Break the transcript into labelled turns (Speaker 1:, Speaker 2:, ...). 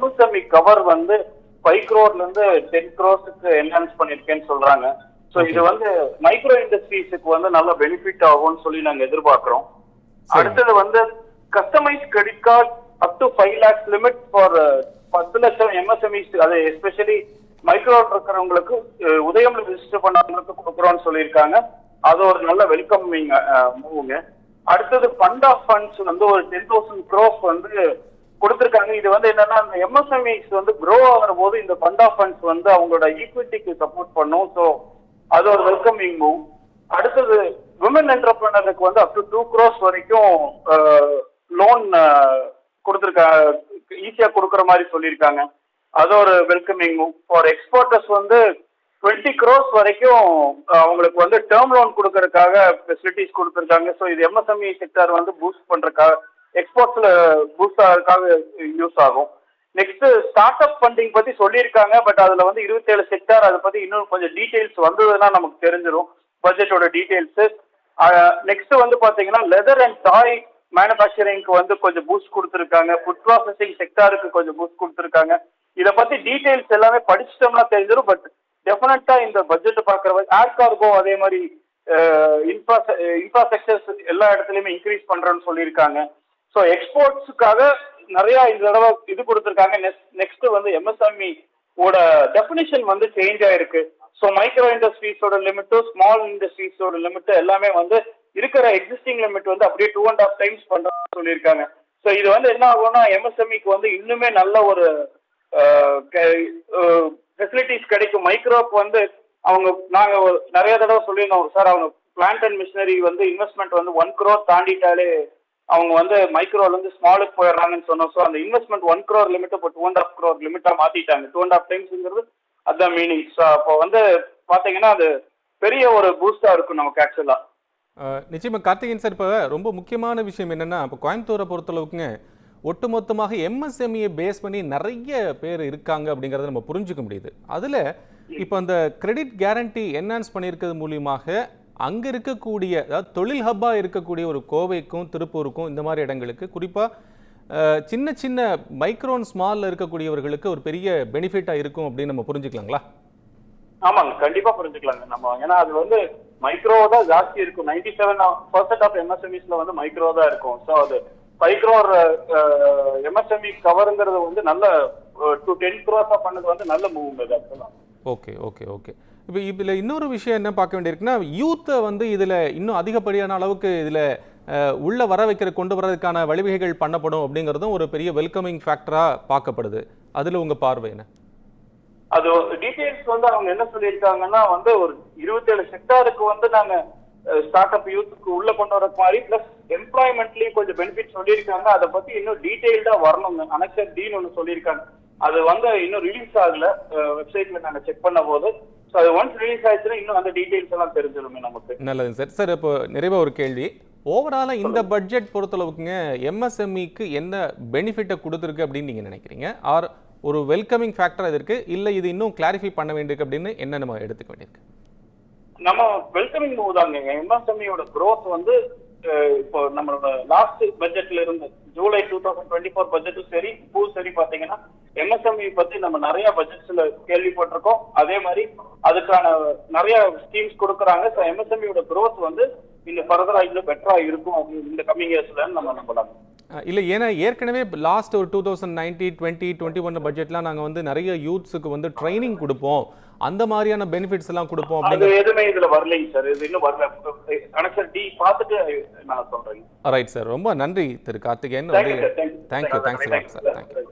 Speaker 1: MSME cover வந்து 5 crore இருந்து 10 crores enhance பண்ணிருக்கேன்னு சொல்றாங்க. சோ இது வந்து மைக்ரோ இண்டஸ்ட்ரீஸுக்கு வந்து நல்ல பெனிஃபிட் ஆகும்னு சொல்லி நாங்க எதிர்பார்க்கிறோம். அடுத்தது வந்து customise credit card up to 5 lakhs limit for 10 லட்சம் எம்எஸ்எம்இஸ், அது எஸ்பெஷலி மைக்ரோ இருக்கிறவங்களுக்கு உதயம் ரிஜிஸ்டர் பண்ணவங்களுக்கு கொடுக்குறோம்னு சொல்லியிருக்காங்க. அது ஒரு நல்ல வெல்கமிங் மூவுங்க. அடுத்தது ஃபண்ட் ஆஃப் ஃபண்ட்ஸ் வந்து ஒரு 10,000 crores வந்து கொடுத்திருக்காங்க. இது வந்து என்னன்னா அந்த எம்எஸ்எம்இஸ் வந்து க்ரோ ஆகிற போது இந்த ஃபண்ட் ஆஃப் ஃபண்ட்ஸ் வந்து அவங்களோட ஈக்விட்டிக்கு சப்போர்ட் பண்ணும். ஸோ அது ஒரு வெல்கமிங் மூவ். அடுத்தது விமன் என்டர்பிரனருக்கு வந்து அப் டு 2 crores வரைக்கும் லோன் கொடுத்துருக்காங்க, ஈஸியா கொடுக்குற மாதிரி சொல்லியிருக்காங்க. அது ஒரு வெல்கமிங் மூவ். ஃபார் எக்ஸ்போர்ட்டர்ஸ் வந்து 20 crores வரைக்கும் அவங்களுக்கு வந்து டேர்ம் லோன் கொடுக்கறதுக்காக ஃபெசிலிட்டிஸ் கொடுத்துருக்காங்க. ஸோ இது எம்எஸ்எம்இ செக்டர் வந்து பூஸ்ட் பண்றதுக்காக, எக்ஸ்போர்ட்ஸ்ல பூஸ்ட் ஆகிறதுக்காக யூஸ் ஆகும். நெக்ஸ்ட் ஸ்டார்ட் அப் ஃபண்டிங் பத்தி சொல்லியிருக்காங்க. பட் அதுல வந்து 27 செக்டார், அதை பத்தி இன்னும் கொஞ்சம் டீடைல்ஸ் வந்ததுன்னா நமக்கு தெரிஞ்சிடும் பட்ஜெட்டோட டீடைல்ஸ். நெக்ஸ்ட் வந்து பாத்தீங்கன்னா லெதர் அண்ட் டாய் மேனுஃபேக்சரிங்க்கு வந்து கொஞ்சம் பூஸ்ட் கொடுத்துருக்காங்க. ஃபுட் ப்ராசஸிங் செக்டாருக்கு கொஞ்சம் பூஸ்ட் கொடுத்துருக்காங்க. இதை பத்தி டீடைல்ஸ் எல்லாமே படிச்சிட்டோம்னா தெரிஞ்சிடும். பட் டெஃபினட்டா இந்த பட்ஜெட் பாக்குற ஏர் கார்கோ அதே மாதிரி இன்ஃப்ராஸ்ட்ரக்சர்ஸ் எல்லா இடத்துலயுமே இன்க்ரீஸ் பண்றோம்னு சொல்லியிருக்காங்க. ஸோ எக்ஸ்போர்ட்ஸுக்காக நிறைய இந்த தடவை இது கொடுத்துருக்காங்க. நெக்ஸ்ட் வந்து எம்எஸ்எம்இ ஓட டெஃபினிஷன் வந்து சேஞ்ச் ஆயிருக்கு. ஸோ மைக்ரோ இண்டஸ்ட்ரீஸோட லிமிட்டும் ஸ்மால் இண்டஸ்ட்ரீஸோட லிமிட்டும் எல்லாமே வந்து இருக்கிற எக்ஸிஸ்டிங் லிமிட் வந்து அப்படியே 2.5 times பண்றோம்னு சொல்லியிருக்காங்க. ஸோ இது வந்து என்ன ஆகும்னா எம்எஸ்எம்இக்கு வந்து இன்னுமே நல்ல ஒரு ஃபெசிலிட்டிஸ் கிடைக்கும். மைக்ரோக்கு வந்து அவங்க நாங்க நிறைய தடவை சொல்லியிருந்தோம் சார், அவங்க பிளான்ட் அண்ட் மிஷினரி வந்து இன்வெஸ்ட்மெண்ட் வந்து 1 crore தாண்டிட்டாலே அவங்க வந்து மைக்ரோல இருந்து ஸ்மாலுக்கு போயிடுறாங்கன்னு சொன்னோம். ஸோ அந்த இன்வெஸ்ட்மெண்ட் 1 crore லிமிட் இப்போ 2.5 crore லிமிட்டா மாத்திட்டாங்க. 2.5 timesங்கிறது அதுதான் மீனிங். ஸோ அப்போ வந்து பாத்தீங்கன்னா அது பெரிய ஒரு பூஸ்டா இருக்கும் நமக்கு ஆக்சுவலா.
Speaker 2: நிச்சயமா கார்த்திகேயன் சார், இப்போ ரொம்ப முக்கியமான விஷயம் என்னன்னா, இப்போ கோயம்புத்தூரை பொறுத்தளவுக்குங்க ஒட்டுமொத்தமாக எம்எஸ்எம்இயை பேஸ் பண்ணி நிறைய பேர் இருக்காங்க அப்படிங்கிறத நம்ம புரிஞ்சுக்க முடியுது. அதில் இப்போ அந்த கிரெடிட் கேரண்டி என்ஹான்ஸ் பண்ணியிருக்கிறது மூலியமாக அங்கே இருக்கக்கூடிய, அதாவது தொழில் ஹப்பாக இருக்கக்கூடிய ஒரு கோவைக்கும் திருப்பூருக்கும் இந்த மாதிரி இடங்களுக்கு குறிப்பாக சின்ன சின்ன மைக்ரோன் ஸ்மாலில் இருக்கக்கூடியவர்களுக்கு ஒரு பெரிய பெனிஃபிட்டாக இருக்கும் அப்படின்னு நம்ம புரிஞ்சுக்கலாங்களா?
Speaker 1: ஆமாங்க, கண்டிப்பா புரிஞ்சுக்கலாங்க நம்ம. ஏன்னா அது வந்து மைக்ரோ தான் ஜாஸ்தி இருக்கும். 97% ஆஃப் எம்எஸ்எம்இஸ்ல வந்து மைக்ரோ தான் இருக்கும். ஸோ அது 5 crore எம்எஸ்எம்இ கவருங்கிறது வந்து நல்ல 10 crores பண்ணது வந்து நல்ல மூவ் ஆக்சுவலா.
Speaker 2: Okay okay okay. இப்போ இதில் இன்னொரு விஷயம் என்ன பார்க்க வேண்டியிருக்குன்னா, யூத்தை வந்து இதில் இன்னும் அதிகப்படியான அளவுக்கு இதில் உள்ள வர வைக்கிற கொண்டு வரதுக்கான வழிவகைகள் பண்ணப்படும் அப்படிங்கிறதும் ஒரு பெரிய வெல்கமிங் ஃபேக்டராக பார்க்கப்படுது. அதில் உங்கள் பார்வை என்ன?
Speaker 1: அது டீடைல்ஸ் வந்து அவங்க என்ன சொல்லியிருக்காங்கன்னா வந்து ஒரு 27 செக்டாருக்கு வந்து நாங்க ஸ்டார்ட் அப் யூத்துக்கு உள்ள கொண்டு வர மாதிரி பிளஸ் எம்ப்ளாய்மெண்ட்லயும் கொஞ்சம் பெனிஃபிட் சொல்லியிருக்காங்க. அதை பத்தி இன்னும் டீடைல்டா வரணும். அனெக்சர் டின்னு ஒன்று சொல்லியிருக்காங்க. அது வந்து இன்னும் ரிலீஸ் ஆகல, வெப்சைட்ல நாங்க செக் பண்ண போது. ஸோ அது ஒன்ஸ் ரிலீஸ் ஆயிடுச்சுன்னா இன்னும் அந்த டீடைல்ஸ் எல்லாம் தெரிஞ்சிருமே நமக்கு.
Speaker 2: நல்லது சார். சார், இப்போ நிறைவா ஒரு கேள்வி. ஓவராலாக இந்த பட்ஜெட் பொறுத்தளவுக்குங்க எம்எஸ்எம்இக்கு என்ன பெனிஃபிட்டை கொடுத்துருக்கு அப்படின்னு நீங்க நினைக்கிறீங்க? ஆர் ஒரு வெல்கமிங் ஃபேக்டர் இது இருக்கு, இல்லை இது இன்னும் கிளாரிஃபை பண்ண வேண்டியிருக்கு அப்படின்னு என்ன நம்ம எடுத்துக்க வேண்டியிருக்கு?
Speaker 1: நம்ம வெல்கமிங் மூவ் தாங்க. எம்எஸ்எம்இயோட க்ரோத் வந்து இப்போ நம்மளோட லாஸ்ட் பட்ஜெட்ல இருந்து ஜூலை 2024 பட்ஜெட்டும் சரி இப்பவும் சரி பாத்தீங்கன்னா எம்எஸ்எம்இ பத்தி நம்ம நிறைய பட்ஜெட்ஸ்ல கேள்விப்பட்டிருக்கோம். அதே மாதிரி அதுக்கான நிறைய ஸ்கீம்ஸ் கொடுக்குறாங்க. ஸோ எம்எஸ்எம்இயோட க்ரோத் வந்து இன்னும் ஃபர்தரா இன்னும் பெட்டரா இருக்கும் இந்த கம்மிங் இயர்ஸ்ல நம்ம நம்பலாம்.
Speaker 2: இல்லை, ஏன்னா ஏற்கனவே லாஸ்ட் ஒரு 2019, 20, 21 பட்ஜெட்லாம் நாங்கள் வந்து நிறைய யூத்ஸுக்கு வந்து ட்ரைனிங் கொடுப்போம், அந்த மாதிரியான பெனிஃபிட்ஸ் எல்லாம் கொடுப்போம்.
Speaker 1: அது எதுவுமே இதுல வரலைங்க சார். இது இன்னும் வரல. கனெக்ஷன் டி பார்த்துட்டு நான் சொல்றேன்.
Speaker 2: ரைட் சார், ரொம்ப நன்றி Thiru Karthikeyan. Thank you sir. Thank you.